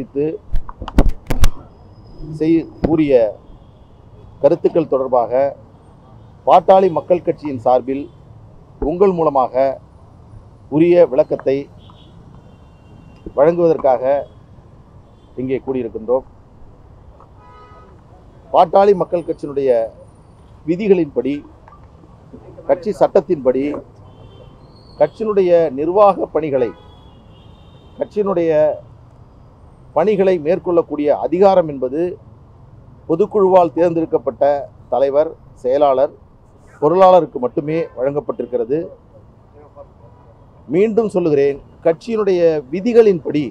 குறித்து கூறிய கருத்துக்கள் தொடர்பாக பாட்டாளி மக்கள் கட்சியின் சார்பில் உங்கள் மூலமாக உரிய விளக்கத்தை வழங்குவதற்காக இங்கே கூடியிருக்கின்றோம். பாட்டாளி மக்கள் கட்சியினுடைய விதிகளின்படி, கட்சி சட்டத்தின்படி கட்சியினுடைய நிர்வாக பணிகளை மேற்கொள்ளக்கூடிய அதிகாரம் என்பது பொதுக்குழுவால் தேர்ந்தெடுக்கப்பட்ட தலைவர், செயலாளர், பொருளாளருக்கு மட்டுமே வழங்கப்பட்டிருக்கிறது. மீண்டும் சொல்லுகிறேன், கட்சியினுடைய விதிகளின்படி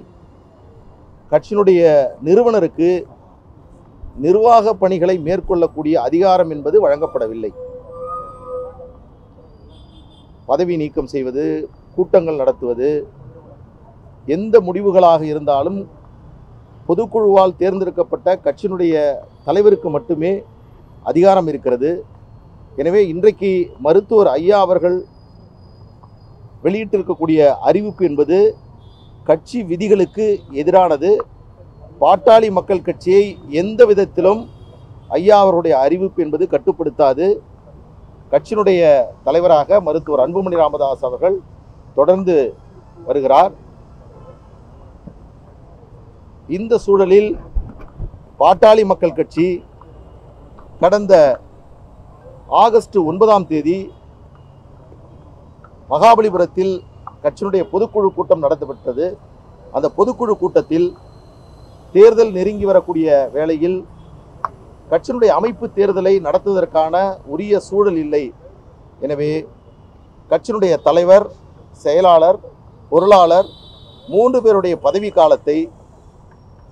கட்சியினுடைய நிறுவனருக்கு நிர்வாக பணிகளை மேற்கொள்ளக்கூடிய அதிகாரம் என்பது வழங்கப்படவில்லை. பதவி நீக்கம் செய்வது, கூட்டங்கள் நடத்துவது, எந்த முடிவுகளாக இருந்தாலும் பொதுக்குழுவால் தேர்ந்தெடுக்கப்பட்ட கட்சியினுடைய தலைவருக்கு மட்டுமே அதிகாரம் இருக்கிறது. எனவே இன்றைக்கு மருத்துவர் ஐயா அவர்கள் வெளியிட்டிருக்கக்கூடிய அறிவிப்பு என்பது கட்சி விதிகளுக்கு எதிரானது. பாட்டாளி மக்கள் கட்சியை எந்த விதத்திலும் ஐயா அவருடைய அறிவிப்பு என்பது கட்டுப்படுத்தாது. கட்சியினுடைய தலைவராக மருத்துவர் அன்புமணி ராமதாஸ் அவர்கள் தொடர்ந்து வருகிறார். இந்த சூழலில் பாட்டாளி மக்கள் கட்சி கடந்த ஆகஸ்ட் 9ஆம் தேதி மகாபலிபுரத்தில் கட்சியினுடைய பொதுக்குழு கூட்டம் நடத்தப்பட்டது. அந்த பொதுக்குழு கூட்டத்தில் தேர்தல் நெருங்கி வரக்கூடிய வேளையில் கட்சியினுடைய அமைப்பு தேர்தலை நடத்துவதற்கான உரிய சூழல் இல்லை. எனவே கட்சியினுடைய தலைவர், செயலாளர், பொருளாளர் 3 பேருடைய பதவி காலத்தை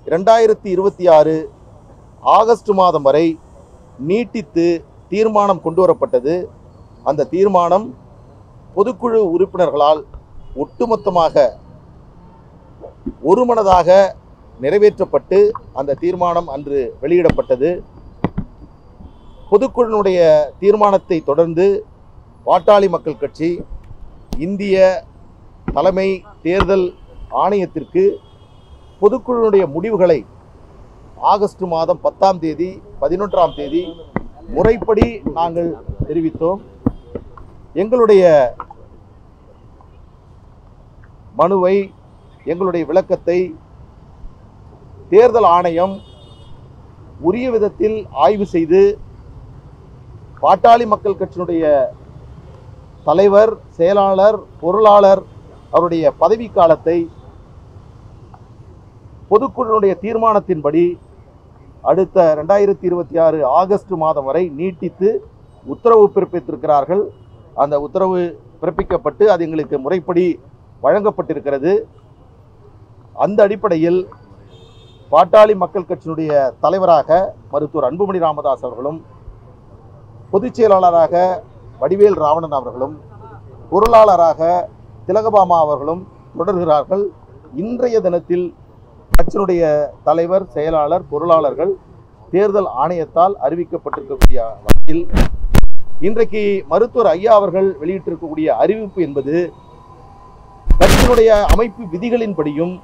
2026 ஆகஸ்ட் மாதம் வரை நீட்டித்து தீர்மானம் கொண்டு வரப்பட்டது. அந்த தீர்மானம் பொதுக்குழு உறுப்பினர்களால் ஒட்டுமொத்தமாக ஒருமனதாக நிறைவேற்றப்பட்டு அந்த தீர்மானம் அன்று வெளியிடப்பட்டது. பொதுக்குழுவினுடைய தீர்மானத்தை தொடர்ந்து பாட்டாளி மக்கள் கட்சி இந்திய தலைமை தேர்தல் ஆணையத்திற்கு பொதுக்குழுவினுடைய முடிவுகளை ஆகஸ்ட் மாதம் 10ஆம் தேதி, 11ஆம் தேதி முறைப்படி நாங்கள் தெரிவித்தோம். எங்களுடைய மனுவை, எங்களுடைய விளக்கத்தை தேர்தல் ஆணையம் உரிய விதத்தில் ஆய்வு செய்து பாட்டாளி மக்கள் கட்சியினுடைய தலைவர், செயலாளர், பொருளாளர் அவருடைய பதவி காலத்தை பொதுக்குழுவினுடைய தீர்மானத்தின்படி அடுத்த 2026 ஆகஸ்ட் மாதம் வரை நீட்டித்து உத்தரவு பிறப்பித்திருக்கிறார்கள். அந்த உத்தரவு பிறப்பிக்கப்பட்டு அது எங்களுக்கு முறைப்படி வழங்கப்பட்டிருக்கிறது. அந்த அடிப்படையில் பாட்டாளி மக்கள் கட்சியினுடைய தலைவராக மருத்துவர் அன்புமணி ராமதாஸ் அவர்களும், பொதுச் செயலாளராக வடிவேல் ராவணன் அவர்களும், பொருளாளராக திலகபாமா அவர்களும் தொடர்கிறார்கள். இன்றைய தினத்தில் கட்சியினுடைய தலைவர், செயலாளர், பொருளாளர்கள் தேர்தல் ஆணையத்தால் அறிவிக்கப்பட்டிருக்கக்கூடிய வகையில் இன்றைக்கு மருத்துவர் ஐயா அவர்கள் வெளியிட்டிருக்கக்கூடிய அறிவிப்பு என்பது கட்சியினுடைய அமைப்பு விதிகளின்படியும்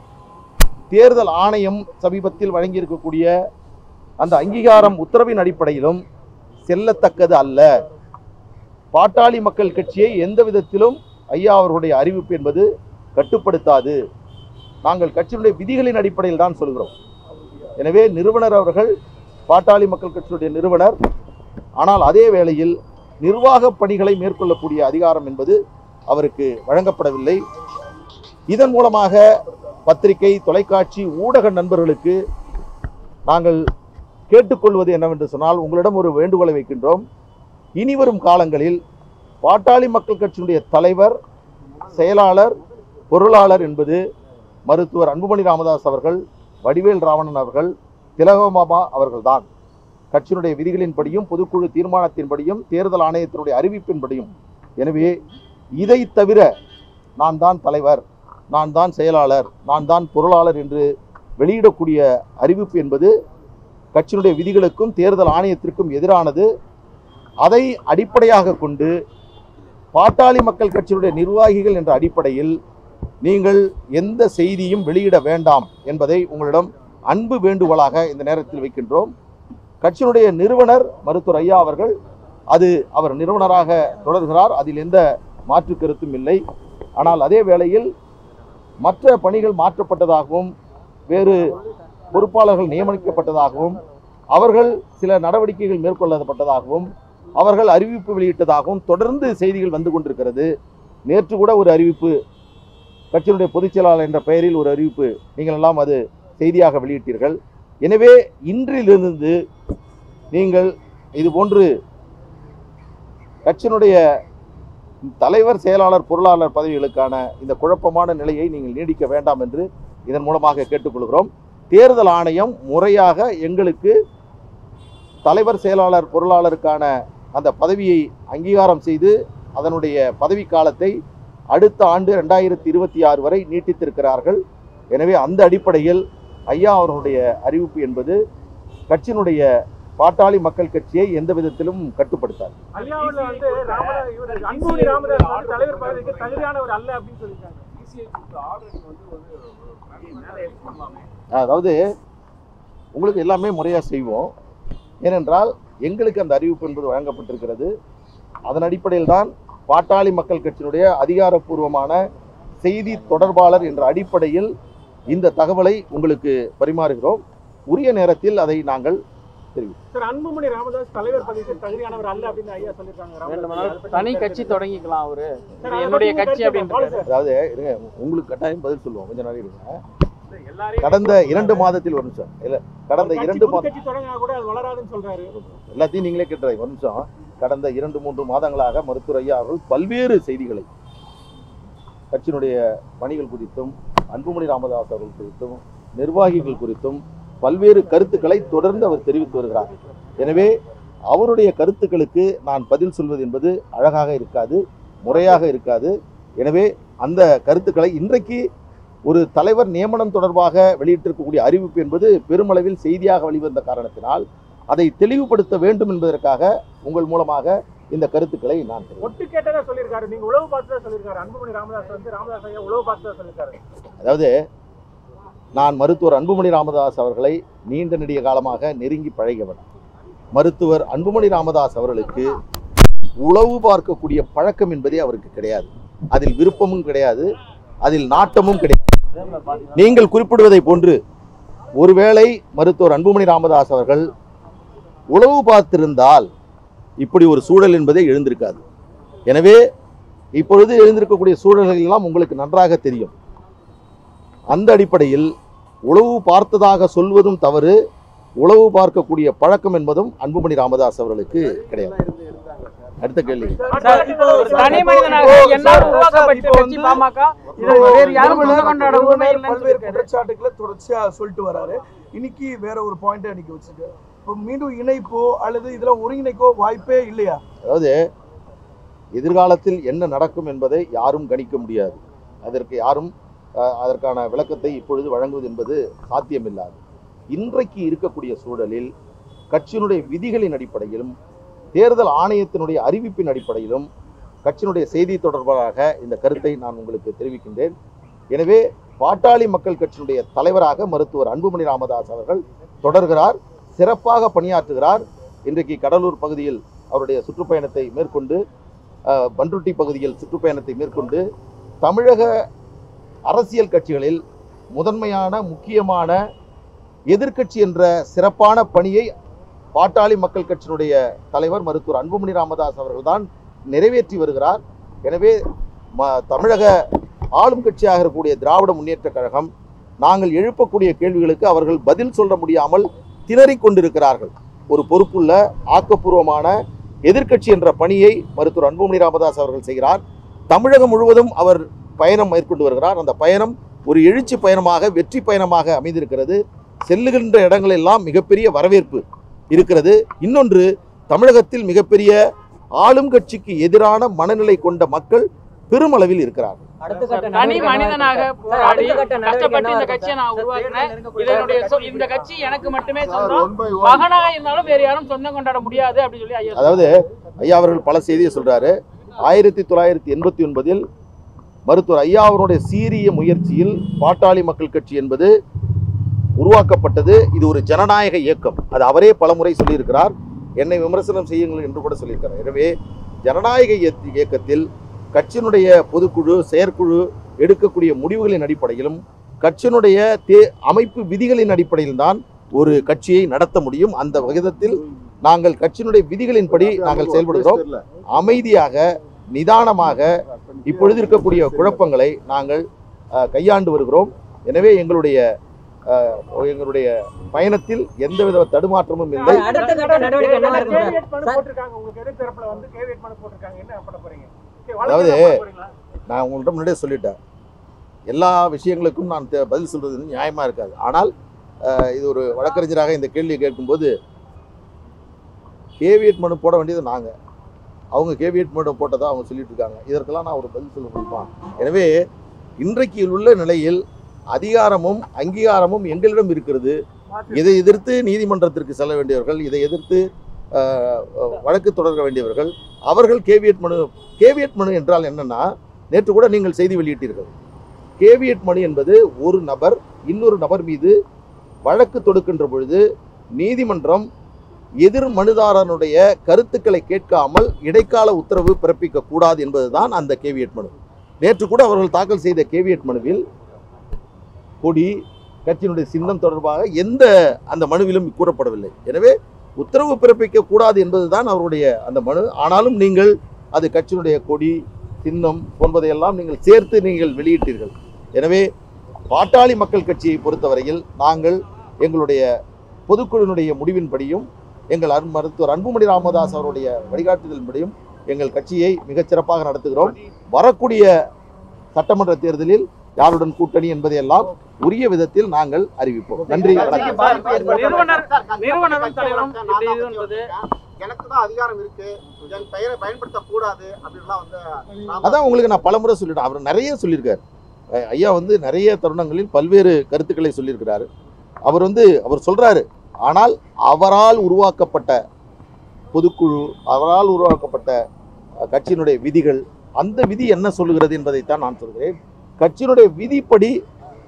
தேர்தல் ஆணையம் சமீபத்தில் வழங்கியிருக்கக்கூடிய அந்த அங்கீகாரம் உத்தரவின் அடிப்படையிலும் செல்லத்தக்கது அல்ல. பாட்டாளி மக்கள் கட்சியை எந்த விதத்திலும் ஐயா அவர்களுடைய அறிவிப்பு என்பது கட்டுப்படுத்தாது. நாங்கள் கட்சியினுடைய விதிகளின் அடிப்படையில் தான் சொல்கிறோம். எனவே நிறுவனர் அவர்கள் பாட்டாளி மக்கள் கட்சியுடைய நிறுவனர். ஆனால் அதே வேளையில் நிர்வாக பணிகளை மேற்கொள்ளக்கூடிய அதிகாரம் என்பது அவருக்கு வழங்கப்படவில்லை. இதன் மூலமாக பத்திரிகை, தொலைக்காட்சி, ஊடக நண்பர்களுக்கு நாங்கள் கேட்டுக்கொள்வது என்னவென்று சொன்னால், உங்களிடம் ஒரு வேண்டுகோளை வைக்கின்றோம். இனிவரும் காலங்களில் பாட்டாளி மக்கள் கட்சியினுடைய தலைவர், செயலாளர், பொருளாளர் என்பது மருத்துவர் அன்புமணி ராமதாஸ் அவர்கள், வடிவேல் ராவணன் அவர்கள், திலகபாமா அவர்கள்தான். கட்சியினுடைய விதிகளின்படியும், பொதுக்குழு தீர்மானத்தின்படியும், தேர்தல் ஆணையத்தினுடைய அறிவிப்பின்படியும். எனவே இதை தவிர நான் தான் தலைவர், நான் தான் செயலாளர், நான் தான் பொருளாளர் என்று வெளியிடக்கூடிய அறிவிப்பு என்பது கட்சியினுடைய விதிகளுக்கும் தேர்தல் ஆணையத்திற்கும் எதிரானது. அதை அடிப்படையாக கொண்டு பாட்டாளி மக்கள் கட்சியினுடைய நிர்வாகிகள் என்ற அடிப்படையில் நீங்கள் எந்த செய்தியும் வெளியிட வேண்டாம் என்பதை உங்களிடம் அன்பு வேண்டுகோளாக இந்த நேரத்தில் வைக்கின்றோம். கட்சியினுடைய நிறுவனர் மருத்துவர் ஐயா அவர்கள் அவர் நிறுவனராக தொடர்கிறார், அதில் எந்த மாற்று கருத்தும் இல்லை. ஆனால் அதே வேளையில் மற்ற பணிகள் மாற்றப்பட்டதாகவும் வேறு பொறுப்பாளர்கள் நியமிக்கப்பட்டதாகவும் அவர்கள் சில நடவடிக்கைகள் மேற்கொள்ளப்பட்டதாகவும் அவர்கள் அறிவிப்பு வெளியிட்டதாகவும் தொடர்ந்து செய்திகள் வந்து கொண்டிருக்கிறது. நேற்று கூட ஒரு அறிவிப்பு, கட்சியினுடைய பொதுச் செயலாளர் என்ற பெயரில் ஒரு அறிவிப்பு நீங்கள் எல்லாம் அது செய்தியாக வெளியிட்டீர்கள். எனவே இன்றிலிருந்து நீங்கள் இதுபோன்று கட்சியினுடைய தலைவர், செயலாளர், பொருளாளர் பதவிகளுக்கான இந்த குழப்பமான நிலையை நீங்கள் நீடிக்க வேண்டாம் என்று இதன் மூலமாக கேட்டுக்கொள்கிறோம். தேர்தல் ஆணையம் முறையாக எங்களுக்கு தலைவர், செயலாளர், பொருளாளருக்கான அந்த பதவியை அங்கீகாரம் செய்து அதனுடைய பதவி காலத்தை அடுத்த ஆண்டு 2026 வரை நீட்டித்திருக்கிறார்கள். எனவே அந்த அடிப்படையில் ஐயா அவர்களுடைய அறிவிப்பு என்பது கட்சியினுடைய பாட்டாளி மக்கள் கட்சியை எந்த விதத்திலும் கட்டுப்படுத்தாது. அதாவது உங்களுக்கு எல்லாமே முறையாக செய்வோம். ஏனென்றால் எங்களுக்கு அந்த அறிவிப்பு என்பது வழங்கப்பட்டிருக்கிறது. அதன் அடிப்படையில் தான் பாட்டாளி மக்கள் கட்சியினுடைய அதிகாரப்பூர்வமான செய்தி தொடர்பாளர் என்ற அடிப்படையில் இந்த தகவலை உங்களுக்கு பரிமாறுகிறோம். உரிய நேரத்தில் அதை நாங்கள் தெரிவிக்கிறோம். அன்புமணி ராமதாஸ் தலைவர் பதவிக்கு தகுதியானவர் அல்ல அப்படின்னு ஐயா சொல்லிருக்காங்க. தனி கட்சி தொடங்கிக்கலாம், அவரு என்னுடைய கட்சி அப்படின்னு. அதாவது உங்களுக்கு கட்டாயம் பதில் சொல்லுவோம், கொஞ்ச நாள் இருங்க. கடந்த 2 மாதத்தில் ஒரு நிமிஷம் இல்ல, கடந்த 2 மாதம் எல்லாத்தையும் நீங்களே கேட்டுறாங்க. ஒரு நிமிஷம். கடந்த 2-3 மாதங்களாக மருத்துவர் ஐயா அவர்கள் பல்வேறு செய்திகளை கட்சியினுடைய பணிகள் குறித்தும் அன்புமணி ராமதாஸ் அவர்கள் குறித்தும் நிர்வாகிகள் குறித்தும் பல்வேறு கருத்துக்களை தொடர்ந்து அவர் தெரிவித்து வருகிறார். எனவே அவருடைய கருத்துக்களுக்கு நான் பதில் சொல்வது என்பது அழகாக இருக்காது, முறையாக இருக்காது. எனவே அந்த கருத்துக்களை இன்றைக்கு ஒரு தலைவர் நியமனம் தொடர்பாக வெளியிட்டிருக்கக்கூடிய அறிவிப்பு என்பது பெருமளவில் செய்தியாக வெளிவந்த காரணத்தினால் அதை தெளிவுபடுத்த வேண்டும் என்பதற்காக உங்கள் மூலமாக இந்த கருத்துக்களை நான் ஒட்டு கேட்டதா சொல்லியிருக்காரு. நீங்க உளவு பார்த்துதான் சொல்லியிருக்காரு. அன்புமணி ராமதாஸ் வந்து ராமதாஸ் ஐயா உளவு பார்த்துதான் சொல்லியிருக்காரு. அதாவது நான் மருத்துவர் அன்புமணி ராமதாஸ் அவர்களை நீண்ட நெடிய காலமாக நெருங்கி பழகியவர். மருத்துவர் அன்புமணி ராமதாஸ் அவர்களுக்கு உளவு பார்க்கக்கூடிய பழக்கம் என்பதே அவருக்கு கிடையாது. அதில் விருப்பமும் கிடையாது, அதில் நாட்டமும் கிடையாது. நீங்கள் குறிப்பிடுவதை போன்று ஒருவேளை மருத்துவர் அன்புமணி ராமதாஸ் அவர்கள் உளவு பார்த்திருந்தால் இப்படி ஒரு சூழல் என்பதே எழுந்திருக்காது. எனவே இப்பொழுது எழுந்திருக்கக்கூடிய சூழல்கள் எல்லாம் உங்களுக்கு நன்றாக தெரியும். அந்த அடிப்படையில் உளவு பார்த்ததாக சொல்வதும் தவறு, உளவு பார்க்கக்கூடிய பழக்கம் என்பதும் அன்புமணி ராமதாஸ் அவர்களுக்கு கிடையாது. அடுத்த கேள்வி. குற்றச்சாட்டுகளை தொடர்ச்சியா சொல்லிட்டு வராரு. இன்னைக்கு வேற ஒரு பாயிண்ட் அன்னைக்கு வச்சுட்டு இப்போ மீண்டும் இணைப்போ அல்லது இதெல்லாம் ஒருங்கிணைக்கோ வாய்ப்பே இல்லையா? அதாவது எதிர்காலத்தில் என்ன நடக்கும் என்பதை யாரும் கணிக்க முடியாது. அதற்கான விளக்கத்தை இப்பொழுது வழங்குவது என்பது சாத்தியமில்லாது. இன்றைக்கு இருக்கக்கூடிய சூழலில் கட்சியினுடைய விதிகளின் அடிப்படையிலும் தேர்தல் ஆணையத்தினுடைய அறிவிப்பின் அடிப்படையிலும் கட்சியினுடைய செய்தி தொடர்பாக இந்த கருத்தை நான் உங்களுக்கு தெரிவிக்கின்றேன். எனவே பாட்டாளி மக்கள் கட்சியினுடைய தலைவராக மருத்துவர் அன்புமணி ராமதாஸ் அவர்கள் தொடர்கிறார், சிறப்பாக பணியாற்றுகிறார். இன்றைக்கு கடலூர் பகுதியில் அவருடைய சுற்றுப்பயணத்தை மேற்கொண்டு, பண்ருட்டி பகுதியில் சுற்றுப்பயணத்தை மேற்கொண்டு தமிழக அரசியல் கட்சிகளில் முதன்மையான முக்கியமான எதிர்க்கட்சி என்ற சிறப்பான பணியை பாட்டாளி மக்கள் கட்சியினுடைய தலைவர் மருத்துவர் அன்புமணி ராமதாஸ் அவர்கள்தான் நிறைவேற்றி வருகிறார். எனவே தமிழக ஆளும் கட்சியாக இருக்கக்கூடிய திராவிட முன்னேற்ற கழகம் நாங்கள் எழுப்பக்கூடிய கேள்விகளுக்கு அவர்கள் பதில் சொல்ல முடியாமல் திணறிக் கொண்டிருக்கிறார்கள். ஒரு பொறுப்புள்ள ஆக்கப்பூர்வமான எதிர்க்கட்சி என்ற பணியை மருத்துவர் அன்புமணி ராமதாஸ் அவர்கள் செய்கிறார். தமிழகம் முழுவதும் அவர் பயணம் மேற்கொண்டு வருகிறார். அந்த பயணம் ஒரு எழுச்சி பயணமாக, வெற்றி பயணமாக அமைந்திருக்கிறது. செல்லுகின்ற இடங்களெல்லாம் மிகப்பெரிய வரவேற்பு இருக்கிறது. இன்னொன்று, தமிழகத்தில் மிகப்பெரிய ஆளும் கட்சிக்கு எதிரான மனநிலை கொண்ட மக்கள் பெருமளவில் இருக்கிறார்கள். தனி மனிதனாக போராடி கஷ்டப்பட்டு இந்த கட்சியை நான் உருவாக்கினேன். இந்த கட்சி எனக்கு மட்டுமே சொந்தம், மகனாக இருந்தாலும் வேற யாரும் சொந்தம் கொண்டாட முடியாது அப்படின்னு சொல்லி ஐயா. அதாவது ஐயா அவர்கள் பல செய்தியை சொல்றாரு. 1989 மருத்துவர் ஐயா அவருடைய சீரிய முயற்சியில் பாட்டாளி மக்கள் கட்சி என்பது உருவாக்கப்பட்டது. இது ஒரு ஜனநாயக இயக்கம். அது அவரே பலமுறை சொல்லியிருக்கிறார். என்னை விமர்சனம் செய்யுங்கள் என்று கூட சொல்லியிருக்கிறார். எனவே ஜனநாயக இயக்கத்தில் கட்சியினுடைய பொதுக்குழு செயற்குழு எடுக்கக்கூடிய முடிவுகளின் அடிப்படையிலும் கட்சியினுடைய அமைப்பு விதிகளின் அடிப்படையில் தான் ஒரு கட்சியை நடத்த முடியும். அந்த விகிதத்தில் நாங்கள் கட்சியினுடைய விதிகளின்படி நாங்கள் செயல்படுகிறோம். அமைதியாக நிதானமாக இப்பொழுது இருக்கக்கூடிய குழப்பங்களை நாங்கள் கையாண்டு வருகிறோம். எனவே எங்களுடைய பயணத்தில் எந்தவித தடுமாற்றமும் இல்லை. அதாவது நான் உங்கள்கிட்ட முன்னாடியே சொல்லிட்டேன், எல்லா விஷயங்களுக்கும் நான் பதில் சொல்றது நியாயமா இருக்காது. ஆனால் இது ஒரு வழக்கறிஞராக இந்த கேள்வியை கேட்கும்போது கேவியட் மனு போட வேண்டியது நாங்கள், அவங்க கேவியட் மனு போட்டதா அவங்க சொல்லிட்டு இருக்காங்க. இதற்கெல்லாம் நான் ஒரு பதில் சொல்ல முடியுமா? எனவே இன்றைக்கு உள்ள நிலையில் அதிகாரமும் அங்கீகாரமும் எங்களிடம் இருக்கிறது. இதை எதிர்த்து நீதிமன்றத்திற்கு செல்ல வேண்டியவர்கள், இதை எதிர்த்து வழக்கு தொடர வேண்டியவர்கள் அவர்கள் கேவியட் மனு என்றால் என்னன்னா, நேற்று கூட நீங்கள் செய்தி வெளியிட்டீர்கள். கேவியட் மனு என்பது ஒரு நபர் இன்னொரு நபர் மீது வழக்கு தொடுக்கின்ற பொழுது நீதிமன்றம் எதிர் மனுதாரனுடைய கருத்துக்களை கேட்காமல் இடைக்கால உத்தரவு பிறப்பிக்க கூடாது என்பதுதான் அந்த கேவியட் மனு. நேற்று கூட அவர்கள் தாக்கல் செய்த கேவியட் மனுவில் கொடி கட்சியினுடைய சின்னம் தொடர்பாக எந்த அந்த மனுவிலும் கூறப்படவில்லை. எனவே உத்தரவு பிறப்பிக்க கூடாது என்பதுதான் அவருடைய அந்த மனு. ஆனாலும் நீங்கள் அது கட்சியினுடைய கொடி சின்னம் போன்றதையெல்லாம் நீங்கள் சேர்த்து நீங்கள் வெளியிட்டீர்கள். எனவே பாட்டாளி மக்கள் கட்சியை பொறுத்தவரையில் நாங்கள் எங்களுடைய பொதுக்குழுவினுடைய முடிவின்படியும் எங்கள் மருத்துவர் அன்புமணி ராமதாஸ் அவருடைய வழிகாட்டுதலின்படியும் எங்கள் கட்சியை மிகச்சிறப்பாக நடத்துகிறோம். வரக்கூடிய சட்டமன்ற தேர்தலில் யாருடன் கூட்டணி என்பதையெல்லாம் உரிய விதத்தில் நாங்கள் அறிவிப்போம். நன்றி. அதான் உங்களுக்கு நான் பலமுறை சொல்லிட்டேன். அவர் நிறைய சொல்லியிருக்காரு. ஐயா நிறைய தருணங்களில் பல்வேறு கருத்துக்களை சொல்லியிருக்கிறாரு. அவர் சொல்றாரு, ஆனால் அவரால் உருவாக்கப்பட்ட பொதுக்குழு, அவரால் உருவாக்கப்பட்ட கட்சியினுடைய விதிகள், அந்த விதி என்ன சொல்லுகிறது என்பதைத்தான் நான் சொல்கிறேன். கட்சியினுடைய விதிப்படி,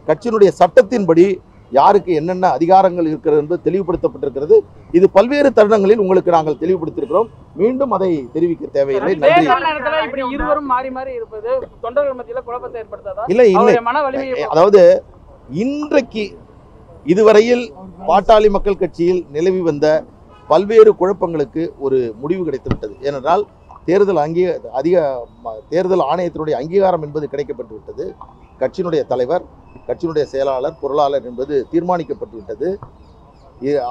கட்சியினுடைய சட்டத்தின்படி யாருக்கு என்னென்ன அதிகாரங்கள் இருக்கிறது என்பது தெளிவுபடுத்தப்பட்டிருக்கிறது. இது பல்வேறு தருணங்களில் உங்களுக்கு நாங்கள் தெளிவுபடுத்தியிருக்கிறோம். மீண்டும் அதை தெரிவிக்க தேவையில்லை. நன்றி. இல்லை, அதாவது இன்றைக்கு இதுவரையில் ஆட்டாளி மக்கள் கட்சியில் நிலவி வந்த பல்வேறு குழப்பங்களுக்கு ஒரு முடிவு கிடைத்துவிட்டது. ஏனென்றால் தேர்தல் ஆணையத்தினுடைய அங்கீகாரம் என்பது கிடைக்கப்பட்டு விட்டது. கட்சியினுடைய தலைவர், கட்சியினுடைய செயலாளர், பொருளாளர் என்பது தீர்மானிக்கப்பட்டு விட்டது.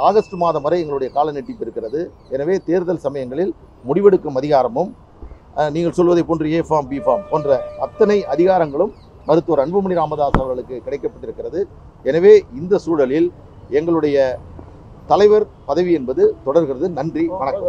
ஆகஸ்ட் மாதம் வரை எங்களுடைய கால நீட்டிப்பு இருக்கிறது. எனவே தேர்தல் சமயங்களில் முடிவெடுக்கும் அதிகாரமும் நீங்கள் சொல்வதை போன்று ஏ ஃபார்ம் பி ஃபார்ம் போன்ற அத்தனை அதிகாரங்களும் மருத்துவர் அன்புமணி ராமதாஸ் அவர்களுக்கு கிடைக்கப்பட்டிருக்கிறது. எனவே இந்த சூழலில் எங்களுடைய தலைவர் பதவி என்பது தொடர்கிறது. நன்றி, வணக்கம்.